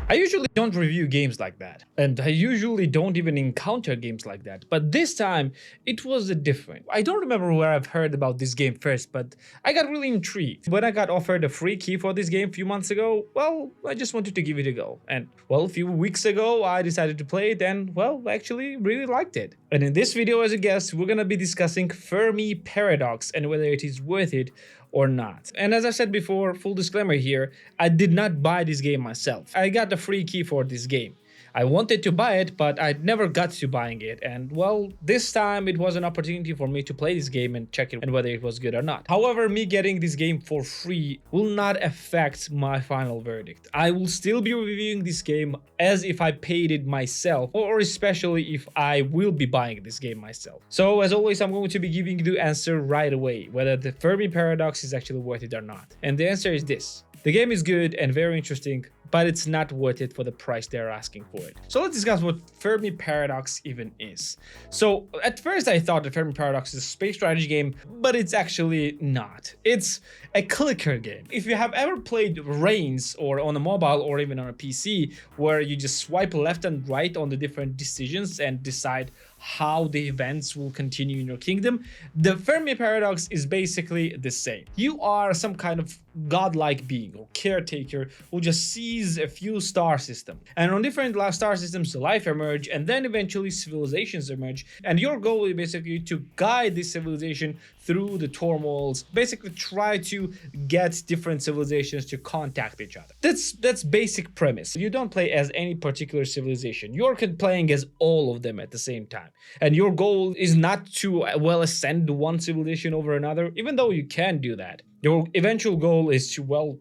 I usually don't review games like that, and I usually don't even encounter games like that, but this time it was different. I don't remember where I've heard about this game first, but I got really intrigued. When I got offered a free key for this game a few months ago, well, I just wanted to give it a go. And well, a few weeks ago, I decided to play it and, well, actually really liked it. And in this video, as a guest, we're gonna be discussing Fermi Paradox and whether it is worth it or not. And as I said before, full disclaimer here, I did not buy this game myself. I got the free key for this game. I wanted to buy it, but I never got to buying it, and well, this time it was an opportunity for me to play this game and check it and whether it was good or not. However, me getting this game for free will not affect my final verdict. I will still be reviewing this game as if I paid it myself, or especially if I will be buying this game myself. So as always, I'm going to be giving you the answer right away, whether the Fermi Paradox is actually worth it or not. And the answer is this. The game is good and very interesting, but it's not worth it for the price they're asking for it. So let's discuss what Fermi Paradox even is. So at first I thought the Fermi Paradox is a space strategy game, but it's actually not. It's a clicker game. If you have ever played Reigns or on a mobile or even on a PC, where you just swipe left and right on the different decisions and decide how the events will continue in your kingdom, the Fermi Paradox is basically the same. You are some kind of godlike being or caretaker who just sees a few star systems, and on different star systems life emerge, and then eventually civilizations emerge, and your goal is basically to guide this civilization through the turmoils, basically try to get different civilizations to contact each other. That's basic premise. You don't play as any particular civilization. You're playing as all of them at the same time. And your goal is not to, well, ascend one civilization over another, even though you can do that. Your eventual goal is to, well,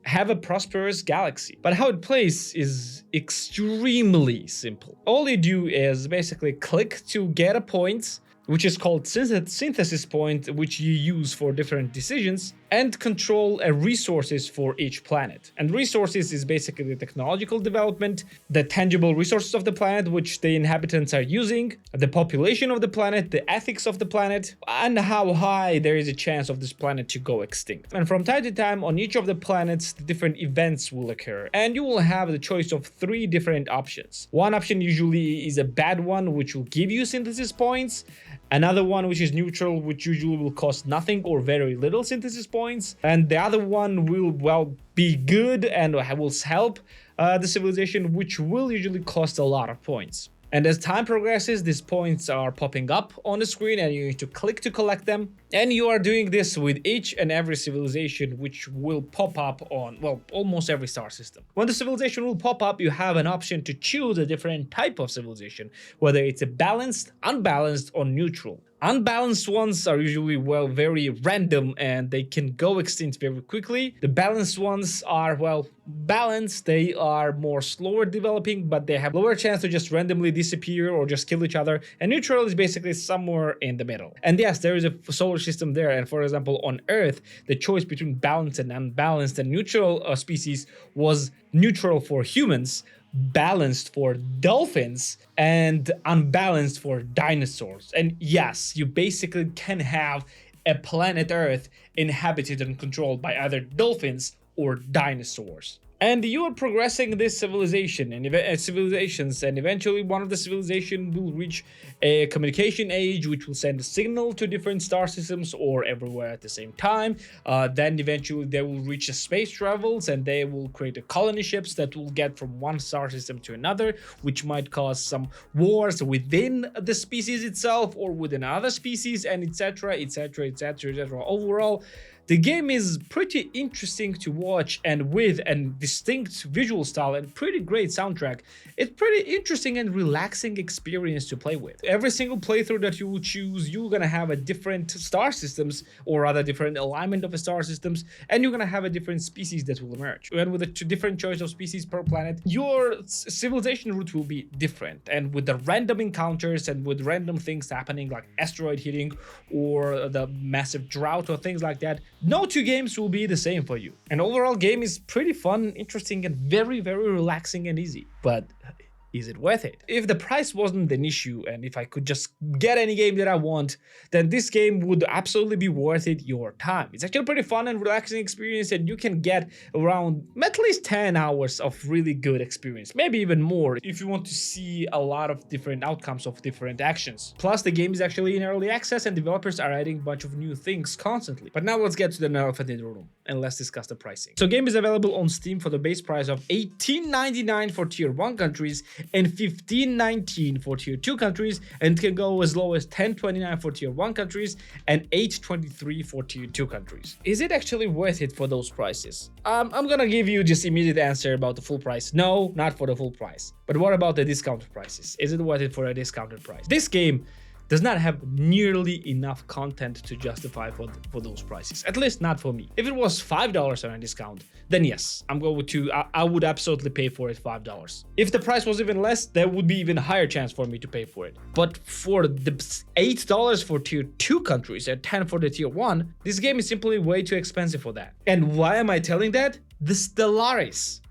have a prosperous galaxy. But how it plays is extremely simple. All you do is basically click to get a point, which is called synthesis point, which you use for different decisions, and control resources for each planet. And resources is basically the technological development, the tangible resources of the planet which the inhabitants are using, the population of the planet, the ethics of the planet, and how high there is a chance of this planet to go extinct. And from time to time on each of the planets, the different events will occur, and you will have the choice of 3 different options. One option usually is a bad one, which will give you synthesis points. Another one which is neutral, which usually will cost nothing or very little synthesis points. And the other one will, well, be good and will help the civilization, which will usually cost a lot of points. And as time progresses, these points are popping up on the screen and you need to click to collect them. And you are doing this with each and every civilization, which will pop up on, well, almost every star system. When the civilization will pop up, you have an option to choose a different type of civilization, whether it's a balanced, unbalanced, or neutral. Unbalanced ones are usually, well, very random and they can go extinct very quickly. The balanced ones are, well, balanced. They are more slower developing, but they have lower chance to just randomly disappear or just kill each other. And neutral is basically somewhere in the middle. And yes, there is a solar system there. And for example, on Earth, the choice between balanced and unbalanced and neutral species was neutral for humans, balanced for dolphins, and unbalanced for dinosaurs. And yes, you basically can have a planet Earth inhabited and controlled by either dolphins or dinosaurs. And you are progressing this civilization and civilizations, and eventually one of the civilization will reach a communication age, which will send a signal to different star systems or everywhere at the same time. Then eventually they will reach the space travels, and they will create a colony ships that will get from one star system to another, which might cause some wars within the species itself or within other species, and etc, etc, etc, etc. Overall, the game is pretty interesting to watch, and with a distinct visual style and pretty great soundtrack, it's pretty interesting and relaxing experience to play with. Every single playthrough that you will choose, you're gonna have a different star systems, or rather different alignment of the star systems, and you're gonna have a different species that will emerge. And with a different choice of species per planet, your civilization route will be different. And with the random encounters and with random things happening like asteroid hitting or the massive drought or things like that, no 2 games will be the same for you. And overall game is pretty fun, interesting, and very, very relaxing and easy. But is it worth it? If the price wasn't an issue and if I could just get any game that I want, then this game would absolutely be worth it your time. It's actually a pretty fun and relaxing experience, and you can get around at least 10 hours of really good experience, maybe even more if you want to see a lot of different outcomes of different actions. Plus, the game is actually in early access and developers are adding a bunch of new things constantly. But now let's get to the elephant in the room and let's discuss the pricing. So game is available on Steam for the base price of $18.99 for tier 1 countries and $15.19 for tier 2 countries, and it can go as low as $10.29 for tier 1 countries and $8.23 for tier 2 countries. Is it actually worth it for those prices? I'm gonna give you just immediate answer about the full price. No, not for the full price. But what about the discounted prices? Is it worth it for a discounted price? This game does not have nearly enough content to justify for those prices, at least not for me. If it was $5 on a discount, then yes, I would absolutely pay for it $5. If the price was even less, there would be even higher chance for me to pay for it. But for the $8 for tier 2 countries and $10 for the tier 1, this game is simply way too expensive for that. And why am I telling that? The Stellaris,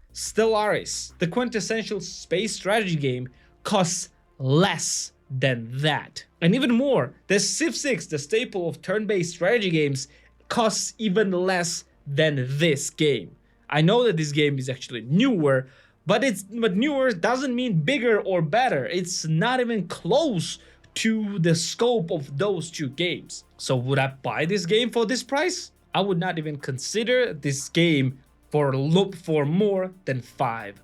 the quintessential space strategy game, costs less than that. And even more, the Civ 6, the staple of turn-based strategy games, costs even less than this game. I know that this game is actually newer, but newer doesn't mean bigger or better. It's not even close to the scope of those two games. So would I buy this game for this price? I would not even consider this game for more than $5.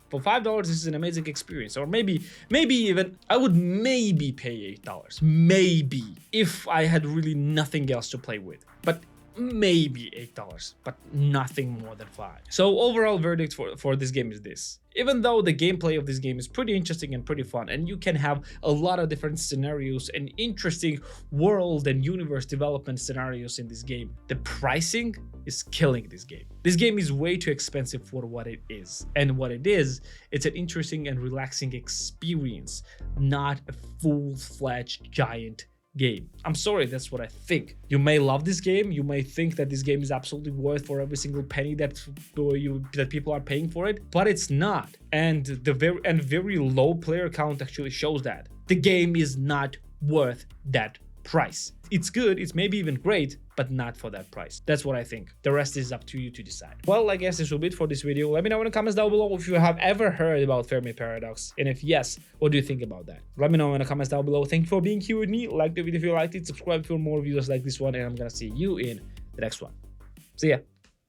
For $5, this is an amazing experience. Or maybe even, I would maybe pay $8. Maybe, if I had really nothing else to play with. But maybe $8, but nothing more than $5. So overall verdict for this game is this. Even though the gameplay of this game is pretty interesting and pretty fun, and you can have a lot of different scenarios and interesting world and universe development scenarios in this game, the pricing is killing this game. This game is way too expensive for what it is. And what it is, it's an interesting and relaxing experience, not a full-fledged giant game. I'm sorry, that's what I think. You may love this game, you may think that this game is absolutely worth for every single penny that people are paying for it, but it's not. And the very low player count actually shows that. The game is not worth that price. It's good, it's maybe even great, but not for that price. That's what I think. The rest is up to you to decide. Well, I guess this will be it for this video. Let me know in the comments down below if you have ever heard about Fermi Paradox, and if yes, what do you think about that? Let me know in the comments down below. Thank you for being here with me. Like the video if you liked it, subscribe for more videos like this one, and I'm gonna see you in the next one. See ya.